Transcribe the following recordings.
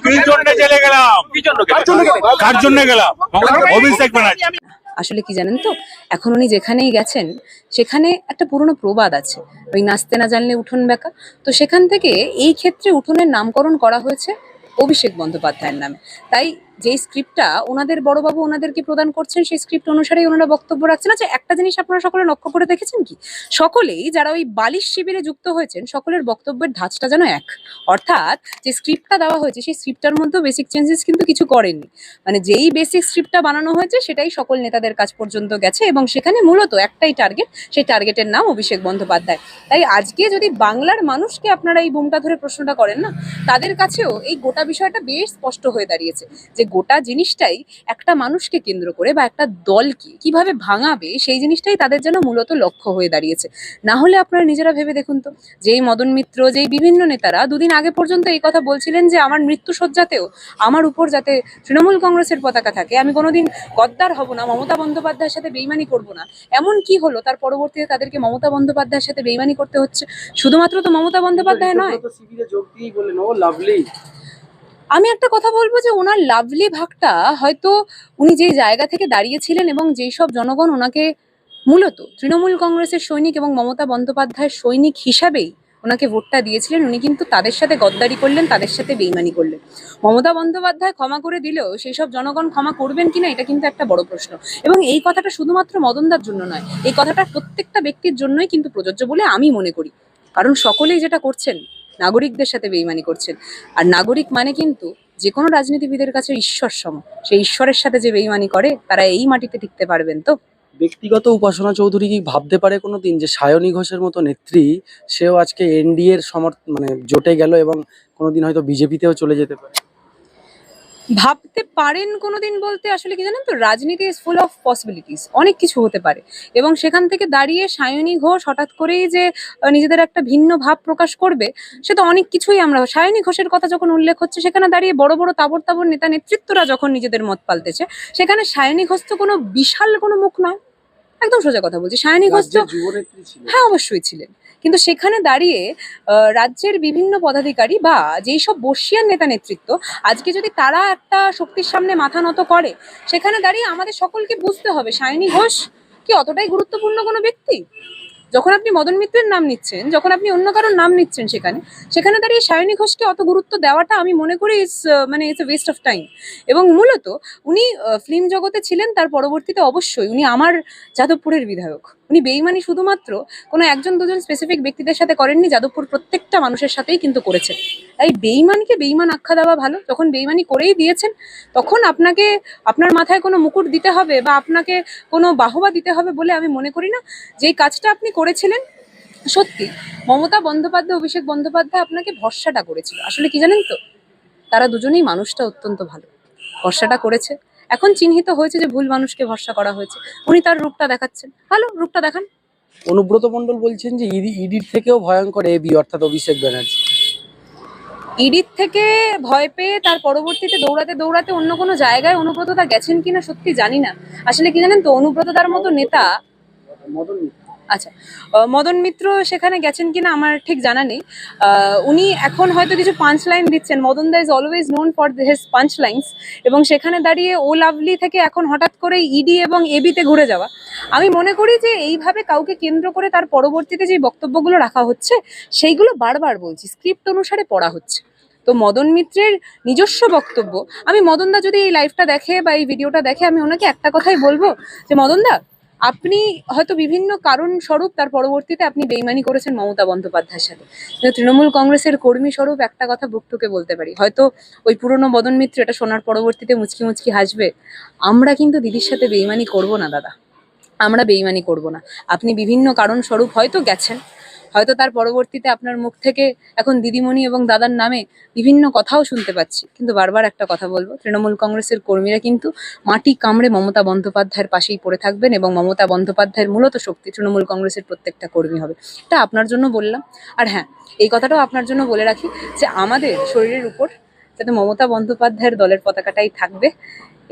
কি জন্য জেলে গেলাম, কার জন্য গেলাম? অভিষেক ব্যানার্জি। আসলে কি জানেন তো, এখন উনি যেখানেই গেছেন সেখানে একটা পুরনো প্রবাদ আছে, ওই নাচতে না জানলে উঠোন বেঁকা। তো সেখান থেকে এই ক্ষেত্রে উঠোনের নামকরণ করা হয়েছে অভিষেক বন্দ্যোপাধ্যায়ের নামে। তাই যেই স্ক্রিপ্টটা ওনাদের বড়বাবু ওনাদেরকে প্রদান করছেন, সেই স্ক্রিপ্ট অনুসারেই ওনারা বক্তব্য রাখছেন। আচ্ছা, একটা জিনিস আপনারা সকলে লক্ষ্য করে দেখেছেন কি, সকলেই যারা ওই বালিশ শিবিরে যুক্ত হয়েছেন সকলের বক্তব্যের ধাঁচটা যেন এক। অর্থাৎ যে স্ক্রিপ্টটা দেওয়া হয়েছে সেই স্ক্রিপ্টটার মধ্যেও বেসিক চেঞ্জেস কিন্তু কিছু করেননি। মানে যেই বেসিক স্ক্রিপ্টটা বানানো হয়েছে সেটাই সকল নেতাদের কাছ পর্যন্ত গেছে, এবং সেখানে মূলত একটাই টার্গেট, সেই টার্গেটের নাম অভিষেক বন্দ্যোপাধ্যায়। তাই আজকে যদি বাংলার মানুষকে আপনারা এই বুমটা ধরে প্রশ্নটা করেন না, তাদের কাছেও এই গোটা বিষয়টা বেশ স্পষ্ট হয়ে দাঁড়িয়েছে যে গোটা জিনিসটাই একটা মানুষকে কেন্দ্র করে বা একটা দলকে কিভাবে ভাঙাবে সেই জিনিসটাই তাদের যেন মূলত লক্ষ্য হয়ে দাঁড়িয়েছে। না হলে আপনারা নিজেরা ভেবে দেখুন তো, যেই মদন মিত্র, যেই বিভিন্ন নেতারা দুদিন আগে পর্যন্ত এই কথা বলছিলেন যে আমার মৃত্যুসজ্জাতেও আমার উপর যাতে তৃণমূল কংগ্রেসের পতাকা থাকে, আমি কোনোদিন গদ্দার হব না, মমতা বন্দ্যোপাধ্যায়ের সাথে বেইমানি করব না, এমন কি হলো তার পরবর্তীতে তাদেরকে মমতা বন্দ্যোপাধ্যায়ের সাথে বেইমানি করতে হচ্ছে? শুধুমাত্র তো মমতা বন্দ্যোপাধ্যায় নয়, আমি একটা কথা বলবো যে ওনার লাভলি ভাগটা হয়তো উনি যেই জায়গা থেকে দাঁড়িয়েছিলেন এবং যেই সব জনগণ ওনাকে মূলত তৃণমূল কংগ্রেসের সৈনিক এবং মমতা বন্দ্যোপাধ্যায়ের সৈনিক হিসাবেই ওনাকে ভোটটা দিয়েছিলেন, উনি কিন্তু তাদের সাথে গদ্দারি করলেন, তাদের সাথে বেইমানি করলেন। মমতা বন্দ্যোপাধ্যায় ক্ষমা করে দিলেও সেই সব জনগণ ক্ষমা করবেন কিনা এটা কিন্তু একটা বড় প্রশ্ন। এবং এই কথাটা শুধুমাত্র মদনদার জন্য নয়, এই কথাটা প্রত্যেকটা ব্যক্তির জন্যই কিন্তু প্রযোজ্য বলে আমি মনে করি। কারণ সকলেই যেটা করছেন, নাগরিকদের সাথে বেইমানি করছেন। আর নাগরিক মানে কিন্তু যে কোনো রাজনীতিবিদের কাছে ঈশ্বর সম। সেই ঈশ্বরের সাথে যে বেইমানি করে তারা এই মাটিতে টিকতে পারবেন তো? ব্যক্তিগত উপাসনা চৌধুরী কি ভাবতে পারে কোনোদিন যে সায়নী ঘোষের মতো নেত্রী সেও আজকে এনডিএ এর মানে জোটে গেল এবং কোনোদিন হয়তো বিজেপিতেও চলে যেতে পারে? ভাবতে পারেন কোনোদিন বলতে আসলে কি জানেন তো, রাজনীতি ইজ ফুল অফ পসিবিলিটিস, অনেক কিছু হতে পারে। এবং সেখান থেকে দাঁড়িয়ে সায়নী ঘোষ হঠাৎ করেই যে নিজেদের একটা ভিন্ন ভাব প্রকাশ করবে, সে তো অনেক কিছুই আমরা, সায়নী ঘোষের কথা যখন উল্লেখ হচ্ছে সেখানে দাঁড়িয়ে বড় বড় তাবড় তাবড় নেতা নেতৃত্বরা যখন নিজেদের মত পাল্টেছে, সেখানে সায়নী ঘোষ তো কোনো বিশাল কোনো মুখ নয়। একদম সোজা কথা বলছি, সায়নী ঘোষ তো যুবনেত্রী ছিল। হ্যাঁ অবশ্যই ছিলেন, কিন্তু সেখানে দাঁড়িয়ে রাজ্যের বিভিন্ন পদাধিকারী বা যেই সব বর্ষীয়ান নেতা নেতৃত্ব আজকে যদি তারা একটা শক্তির সামনে মাথা নত করে, সেখানে দাঁড়িয়ে আমাদের সকলকে বুঝতে হবে সায়নী ঘোষ কি অতটাই গুরুত্বপূর্ণ কোনো ব্যক্তি? যখন আপনি মদন মিত্রের নাম নিচ্ছেন, যখন আপনি অন্য কারোর নাম নিচ্ছেন, সেখানে সেখানে দাঁড়িয়ে সায়নী ঘোষকে অত গুরুত্ব দেওয়াটা আমি মনে করি মানে it's a West of time. এবং মূলত উনি ফিল্ম জগতে ছিলেন, তার পরবর্তীতে অবশ্যই উনি আমার যাদবপুরের বিধায়ক। উনি বেইমানি শুধুমাত্র কোনো একজন দুজন স্পেসিফিক ব্যক্তিদের সাথে করেননি, যাদবপুর প্রত্যেকটা মানুষের সাথেই কিন্তু করেছেন। তাই বেইমানকে বেইমান আখ্যা দেওয়া ভালো। যখন বেইমানি করেই দিয়েছেন, তখন আপনাকে আপনার মাথায় কোনো মুকুট দিতে হবে বা আপনাকে কোনো বাহবা দিতে হবে বলে আমি মনে করি না। যেই কাজটা আপনি করেছিলেন, সত্যি মমতা বন্দ্যোপাধ্যায়, অভিষেক বন্দ্যোপাধ্যায় আপনাকে ভরসাটা করেছিল। আসলে কি জানেন তো, তারা দুজনেই মানুষটা অত্যন্ত ভালো, ভরসাটা করেছে। এখন চিহ্নিত হয়েছে যে ভুল মানুষকে ভরসা করা হয়েছে, উনি তার রূপটা দেখাচ্ছেন, ভালো রূপটা দেখান। অনুব্রত মণ্ডল বলছেন যে ইডির থেকেও ভয়ঙ্কর এবি অর্থাৎ অভিষেক ব্যানার্জি। ইডির থেকে ভয় পেয়ে তার পরবর্তীতে দৌড়াতে দৌড়াতে অন্য কোনো জায়গায় অনুব্রতদা গেছেন কিনা সত্যি জানি না। আসলে কি জানেন তো, অনুব্রতদার মতো নেতা, আচ্ছা মদন মিত্র সেখানে গেছেন কিনা আমার ঠিক জানা নেই। উনি এখন হয়তো কিছু পাঞ্চ লাইন দিচ্ছেন, Madan da is always known for his punch lines. এবং সেখানে দাঁড়িয়ে ও লাভলি থেকে এখন হঠাৎ করে ইডি এবং এবিতে ঘুরে যাওয়া, আমি মনে করি যে এইভাবে কাউকে কেন্দ্র করে তার পরবর্তীতে যে বক্তব্যগুলো রাখা হচ্ছে সেইগুলো বারবার বলছি স্ক্রিপ্ট অনুসারে পড়া হচ্ছে। তো মদন মিত্রের নিজস্ব বক্তব্য, আমি মদন দা যদি এই লাইভটা দেখে বা এই ভিডিওটা দেখে, আমি ওনাকে একটা কথাই বলবো যে মদন দা, আপনি হয়তো বিভিন্ন কারণ স্বরূপ তার পরবর্তীতে আপনি বেইমানি করেছেন মমতা বন্দ্যোপাধ্যায়ের সাথে, কিন্তু তৃণমূল কংগ্রেসের কর্মী স্বরূপ একটা কথা বুক টুকে বলতে পারি, হয়তো ওই পুরনো মদন মিত্র এটা শোনার পরবর্তীতে মুচকি মুচকি হাসবে, আমরা কিন্তু দিদির সাথে বেইমানি করব না দাদা, আমরা বেইমানি করব না। আপনি বিভিন্ন কারণ স্বরূপ হয়তো গেছেন, হয়তো তার পরবর্তীতে আপনার মুখ থেকে এখন দিদিমণি এবং দাদার নামে বিভিন্ন কথাও শুনতে পাচ্ছি, কিন্তু বারবার একটা কথা বলবো, তৃণমূল কংগ্রেসের কর্মীরা কিন্তু মাটি কামড়ে মমতা বন্দ্যোপাধ্যায়ের পাশেই পড়ে থাকবেন এবং মমতা বন্দ্যোপাধ্যায়ের মূলত শক্তি তৃণমূল কংগ্রেসের প্রত্যেকটা কর্মী হবে। এটা আপনার জন্য বললাম। আর হ্যাঁ, এই কথাটাও আপনার জন্য বলে রাখি যে আমাদের শরীরের উপর যাতে মমতা বন্দ্যোপাধ্যায়ের দলের পতাকাটাই থাকবে,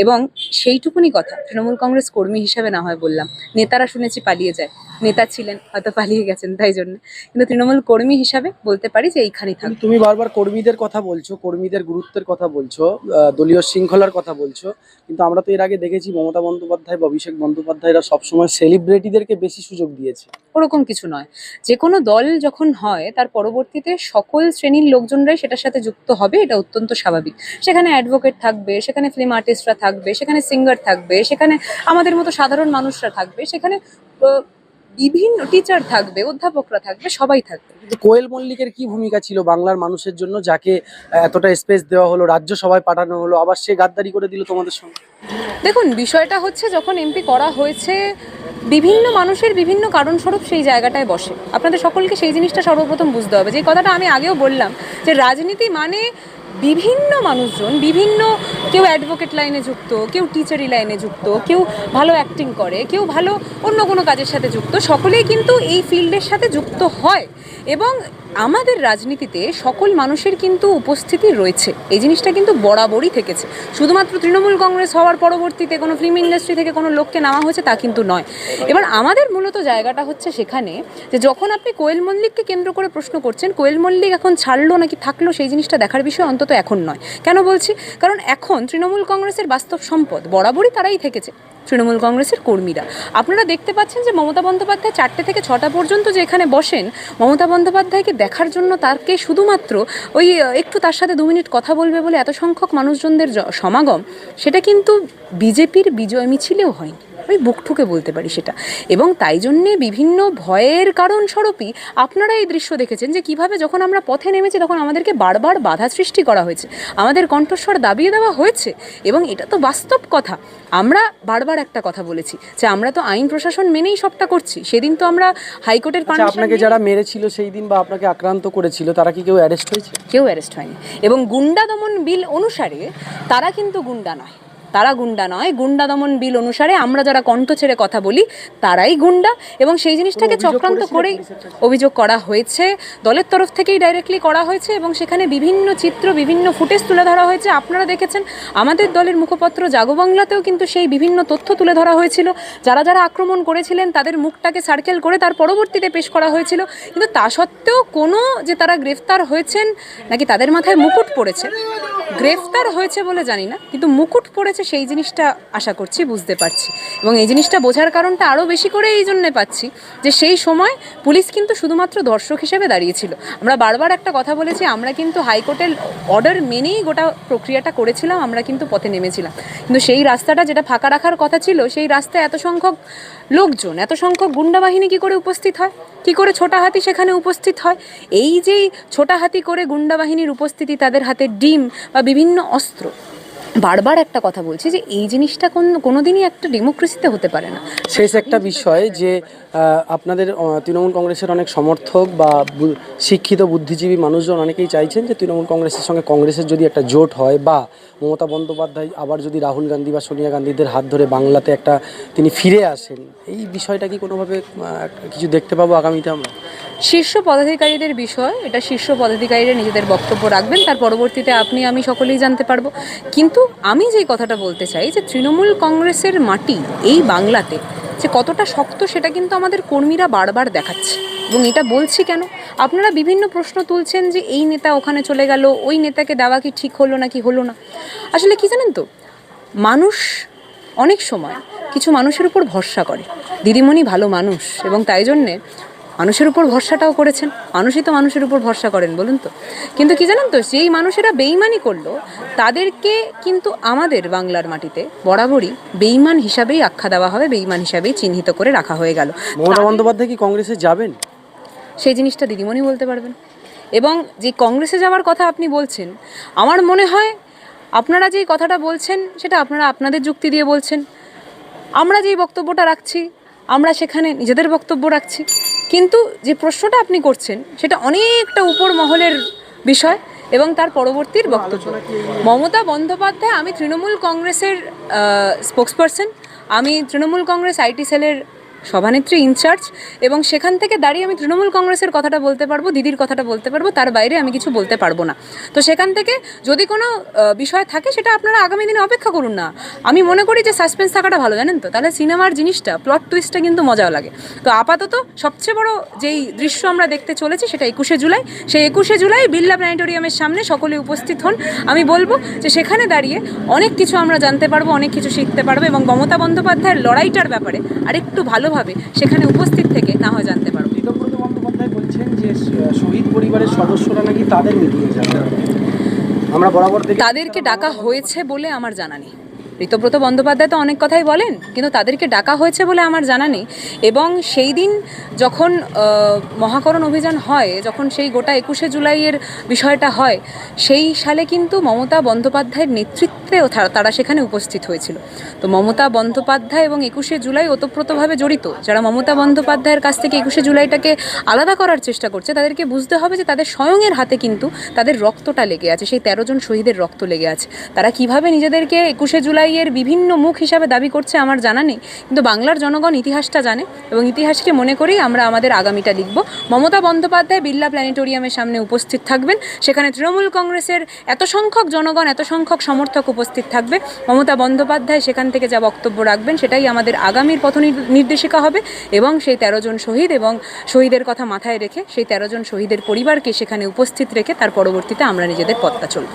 এবং সেইটুকুনি কথা তৃণমূল কংগ্রেস কর্মী হিসেবে না হয় বললাম, নেতারা শুনেছি পালিয়ে যায়, নেতা ছিলেন হয়তো পালিয়ে গেছেন তাই জন্য, কিন্তু তৃণমূল কর্মী হিসাবে বলতে পারি যে এইখানেই থাকবে। তুমি বারবার কর্মীদের কথা বলছো, কর্মীদের গুরুত্বের কথা বলছো, দলীয় শৃঙ্খলার কথা বলছো, কিন্তু আমরা তো এর আগে দেখেছি মমতা বন্দ্যোপাধ্যায় বা অভিষেক বন্দ্যোপাধ্যায়রা সবসময় সেলিব্রিটিদেরকে বেশি সুযোগ দিয়েছে। ওরকম কিছু নয়, যে কোনো দল যখন হয় তার পরবর্তীতে সকল শ্রেণীর লোকজনরাই সেটার সাথে যুক্ত হবে, এটা অত্যন্ত স্বাভাবিক। সেখানে অ্যাডভোকেট থাকবে, সেখানে ফিল্ম আর্টিস্টরা থাকবে, সেখানে সিঙ্গার থাকবে, সেখানে আমাদের মতো সাধারণ মানুষরা থাকবে, সেখানে বিভিন্ন টিচার থাকবে, অধ্যাপকরা থাকবে, সবাই থাকবে। কিন্তু কোয়েল মল্লিকের কি ভূমিকা ছিল বাংলার মানুষের জন্য, যাকে এতটা স্পেস দেওয়া হলো, রাজ্যসভায় পাঠানো হলো, আবার সে গাদ্দারি করে দিল তোমাদের সঙ্গে? দেখুন, বিষয়টা হচ্ছে যখন এমপি করা হয়েছে বিভিন্ন মানুষের বিভিন্ন কারণস্বরূপ সেই জায়গাটায় বসে। আপনাদের সকলকে সেই জিনিসটা সর্বপ্রথম বুঝতে হবে, যে কথাটা আমি আগেও বললাম, যে রাজনীতি মানে বিভিন্ন মানুষজন বিভিন্ন, কেউ অ্যাডভোকেট লাইনে যুক্ত, কেউ টিচারি লাইনে যুক্ত, কেউ ভালো অ্যাক্টিং করে, কেউ ভালো অন্য কোনো কাজের সাথে যুক্ত, সকলেই কিন্তু এই ফিল্ডের সাথে যুক্ত হয়। এবং আমাদের রাজনীতিতে সকল মানুষের কিন্তু উপস্থিতি রয়েছে, এই জিনিসটা কিন্তু বরাবরই থেকেছে। শুধুমাত্র তৃণমূল কংগ্রেস হওয়ার পরবর্তীতে কোনো ফিল্ম ইন্ডাস্ট্রি থেকে কোনো লোককে নেওয়া হয়েছে তা কিন্তু নয়। এবার আমাদের মূলত জায়গাটা হচ্ছে সেখানে, যে যখন আপনি কোয়েল মল্লিককে কেন্দ্র করে প্রশ্ন করছেন, কোয়েল মল্লিক এখন ছাড়লো নাকি থাকলো সেই জিনিসটা দেখার বিষয় অন্তত এখন নয়। কেন বলছি? কারণ এখন তৃণমূল কংগ্রেসের বাস্তব সম্পদ বরাবরই তারাই থেকেছে, তৃণমূল কংগ্রেসের কর্মীরা। আপনারা দেখতে পাচ্ছেন যে মমতা বন্দ্যোপাধ্যায় 4টে থেকে 6টা পর্যন্ত যে এখানে বসেন, মমতা বন্দ্যোপাধ্যায়কে দেখার জন্য তাকে শুধুমাত্র ওই একটু তার সাথে 2 মিনিট কথা বলবে বলে এত সংখ্যক মানুষজনদের সমাগম, সেটা কিন্তু বিজেপির বিজয় মিছিলেও হয়নি, আমি বুক ঠুকে বলতে পারি সেটা। এবং তাই জন্যে বিভিন্ন ভয়ের কারণস্বরূপই আপনারা এই দৃশ্য দেখেছেন, যে কিভাবে যখন আমরা পথে নেমেছি তখন আমাদেরকে বারবার বাধা সৃষ্টি করা হয়েছে, আমাদের কণ্ঠস্বর দাবিয়ে দেওয়া হয়েছে। এবং এটা তো বাস্তব কথা, আমরা বারবার একটা কথা বলেছি যে আমরা তো আইন প্রশাসন মেনেই সবটা করছি। সেদিন তো আমরা হাইকোর্টের আপনাকে যারা মেরেছিল সেই দিন বা আপনাকে আক্রান্ত করেছিল, তারা কি কেউ অ্যারেস্ট হয়েছে? কেউ অ্যারেস্ট হয়নি। এবং গুন্ডা দমন বিল অনুসারে তারা কিন্তু গুন্ডা নয়, তারা গুন্ডা নয়। গুন্ডা দমন বিল অনুসারে আমরা যারা কণ্ঠ ছেড়ে কথা বলি তারাই গুন্ডা। এবং সেই জিনিসটাকে চক্রান্ত করেই অভিযোগ করা হয়েছে, দলের তরফ থেকেই ডাইরেক্টলি করা হয়েছে। এবং সেখানে বিভিন্ন চিত্র, বিভিন্ন ফুটেজ তুলে ধরা হয়েছে। আপনারা দেখেছেন আমাদের দলের মুখপত্র জাগো বাংলাতেও কিন্তু সেই বিভিন্ন তথ্য তুলে ধরা হয়েছিল। যারা যারা আক্রমণ করেছিলেন তাদের মুখটাকে সার্কেল করে তার পরবর্তীতে পেশ করা হয়েছিল। কিন্তু তা সত্ত্বেও কোনো যে তারা গ্রেফতার হয়েছেন নাকি তাদের মাথায় মুকুট পড়েছে, গ্রেফতার হয়েছে বলে জানি না, কিন্তু মুকুট পড়েছে সেই জিনিসটা আশা করছি বুঝতে পারছি। এবং এই জিনিসটা বোঝার কারণটা আরও বেশি করে এই জন্যে পাচ্ছি যে সেই সময় পুলিশ কিন্তু শুধুমাত্র দর্শক হিসেবে দাঁড়িয়েছিল। আমরা বারবার একটা কথা বলেছি, আমরা কিন্তু হাইকোর্টের অর্ডার মেনেই গোটা প্রক্রিয়াটা করেছিলাম, আমরা কিন্তু পথে নেমেছিলাম। কিন্তু সেই রাস্তাটা যেটা ফাঁকা রাখার কথা ছিল, সেই রাস্তায় এত সংখ্যক লোকজন, এত সংখ্যক গুন্ডা বাহিনী কী করে উপস্থিত হয়, কী করে ছোটা হাতি সেখানে উপস্থিত হয়? এই যেই ছোটা হাতি করে গুন্ডা বাহিনীর উপস্থিতি, তাদের হাতে ডিম বা বিভিন্ন অস্ত্র, বারবার একটা কথা বলছি যে এই জিনিসটা কোনোদিনই একটা ডেমোক্রেসিতে হতে পারে না। শেষ একটা বিষয়, যে আপনাদের তৃণমূল কংগ্রেসের অনেক সমর্থক বা শিক্ষিত বুদ্ধিজীবী মানুষজন অনেকেই চাইছেন যে তৃণমূল কংগ্রেসের সঙ্গে কংগ্রেসের যদি একটা জোট হয়, বা মমতা বন্দ্যোপাধ্যায় আবার যদি রাহুল গান্ধী বা সোনিয়া গান্ধীদের হাত ধরে বাংলাতে তিনি ফিরে আসেন, এই বিষয়টা কি কোনোভাবে কিছু দেখতে পাবো আগামীতে আমরা? শীর্ষ পদাধিকারীদের বিষয়, এটা শীর্ষ পদাধিকারীরা নিজেদের বক্তব্য রাখবেন, তার পরবর্তীতে আপনি আমি সকলেই জানতে পারবো। কিন্তু আমি যেই কথাটা বলতে চাই, যে তৃণমূল কংগ্রেসের মাটি এই বাংলাতে যে কতটা শক্ত, সেটা কিন্তু আমাদের কর্মীরা বারবার দেখাচ্ছে। এবং এটা বলছি কেন, আপনারা বিভিন্ন প্রশ্ন তুলছেন যে এই নেতা ওখানে চলে গেল, ওই নেতাকে দেওয়া কি ঠিক হলো নাকি হলো না। আসলে কি জানেন তো, মানুষ অনেক সময় কিছু মানুষের উপর ভরসা করে, দিদিমণি ভালো মানুষ এবং তাই জন্যে মানুষের উপর ভরসাটাও করেছেন। মানুষই তো মানুষের উপর ভরসা করেন, বলুন তো। কিন্তু কি জানেন তো, যেই মানুষেরা বেইমানি করলো তাদেরকে কিন্তু আমাদের বাংলার মাটিতে বরাবরই বেইমান হিসাবেই আখ্যা দেওয়া হবে, বেইমান হিসাবেই চিহ্নিত করে রাখা হয়ে গেল। মমতা বন্দ্যোপাধ্যায় কি কংগ্রেসে যাবেন? সেই জিনিসটা দিদিমণি বলতে পারবেন। এবং যে কংগ্রেসে যাওয়ার কথা আপনি বলছেন, আমার মনে হয় আপনারা যেই কথাটা বলছেন সেটা আপনারা আপনাদের যুক্তি দিয়ে বলছেন। আমরা যেই বক্তব্যটা রাখছি, আমরা সেখানে নিজেদের বক্তব্য রাখছি। কিন্তু যে প্রশ্নটা আপনি করছেন সেটা অনেকটা উপর মহলের বিষয় এবং তার পরবর্তীর বক্তব্য। মমতা বন্দ্যোপাধ্যায়, আমি তৃণমূল কংগ্রেসের স্পোক্সপারসন, আমি তৃণমূল কংগ্রেস আইটি সেলের সভানেত্রী ইনচার্জ, এবং সেখান থেকে দাঁড়িয়ে আমি তৃণমূল কংগ্রেসের কথাটা বলতে পারবো, দিদির কথাটা বলতে পারবো, তার বাইরে আমি কিছু বলতে পারবো না। তো সেখান থেকে যদি কোনো বিষয় থাকে সেটা আপনারা আগামী দিনে অপেক্ষা করুন না। আমি মনে করি যে সাসপেন্স থাকাটা ভালো, জানেন তো, তাহলে সিনেমার জিনিসটা, প্লট টুইস্টটা কিন্তু মজাও লাগে। তো আপাতত সবচেয়ে বড় যেই দৃশ্য আমরা দেখতে চলেছি সেটা 21শে জুলাই। সেই 21শে জুলাই বিড়লা প্ল্যানেটোরিয়ামের সামনে সকলে উপস্থিত হন। আমি বলবো যে সেখানে দাঁড়িয়ে অনেক কিছু আমরা জানতে পারবো, অনেক কিছু শিখতে পারবো, এবং মমতা বন্দ্যোপাধ্যায়ের লড়াইটার ব্যাপারে আরেকটু ভালোভাবে সেখানে উপস্থিত থেকে না হয় জানতে পারবো। ঋতব্রত বন্দ্যোপাধ্যায় বলছেন যে শহীদ পরিবারের সদস্যরা নাকি তাদের মিটিংয়ে যাবে। আমরা বরাবর থেকে তাদেরকে ডাকা হয়েছে বলে আমার জানা নেই। ঋতব্রত বন্দ্যোপাধ্যায় তো অনেক কথাই বলেন, কিন্তু তাদেরকে ডাকা হয়েছে বলে আমার জানা নেই। এবং সেই দিন যখন মহাকরণ অভিযান হয়, যখন সেই গোটা 21শে জুলাইয়ের বিষয়টা হয়, সেই সালে কিন্তু মমতা বন্দ্যোপাধ্যায়ের নেতৃত্বেও তারা সেখানে উপস্থিত হয়েছিল। তো মমতা বন্দ্যোপাধ্যায় এবং 21শে জুলাই ওতপ্রোতভাবে জড়িত। যারা মমতা বন্দ্যোপাধ্যায়ের কাছ থেকে 21শে জুলাইটাকে আলাদা করার চেষ্টা করছে, তাদেরকে বুঝতে হবে যে তাদের স্বয়ংয়ের হাতে কিন্তু তাদের রক্তটা লেগে আছে, সেই 13 জন শহীদের রক্ত লেগে আছে। তারা কিভাবে নিজেদেরকে 21শে জুলাই এর বিভিন্ন মুখ হিসাবে দাবি করছে আমার জানা নেই, কিন্তু বাংলার জনগণ ইতিহাসটা জানে, এবং ইতিহাসকে মনে করেই আমরা আমাদের আগামীটা লিখব। মমতা বন্দ্যোপাধ্যায় বিড়লা প্ল্যানেটোরিয়ামের সামনে উপস্থিত থাকবেন। সেখানে তৃণমূল কংগ্রেসের এত সংখ্যক জনগণ, এত সংখ্যক সমর্থক উপস্থিত থাকবে। মমতা বন্দ্যোপাধ্যায় সেখান থেকে যা বক্তব্য রাখবেন সেটাই আমাদের আগামীর পথ নির্দেশিকা হবে, এবং সেই 13 জন শহীদ এবং শহীদের কথা মাথায় রেখে সেই 13 জন শহীদের পরিবারকে সেখানে উপস্থিত রেখে তার পরবর্তীতে আমরা নিজেদের পথটা চলব।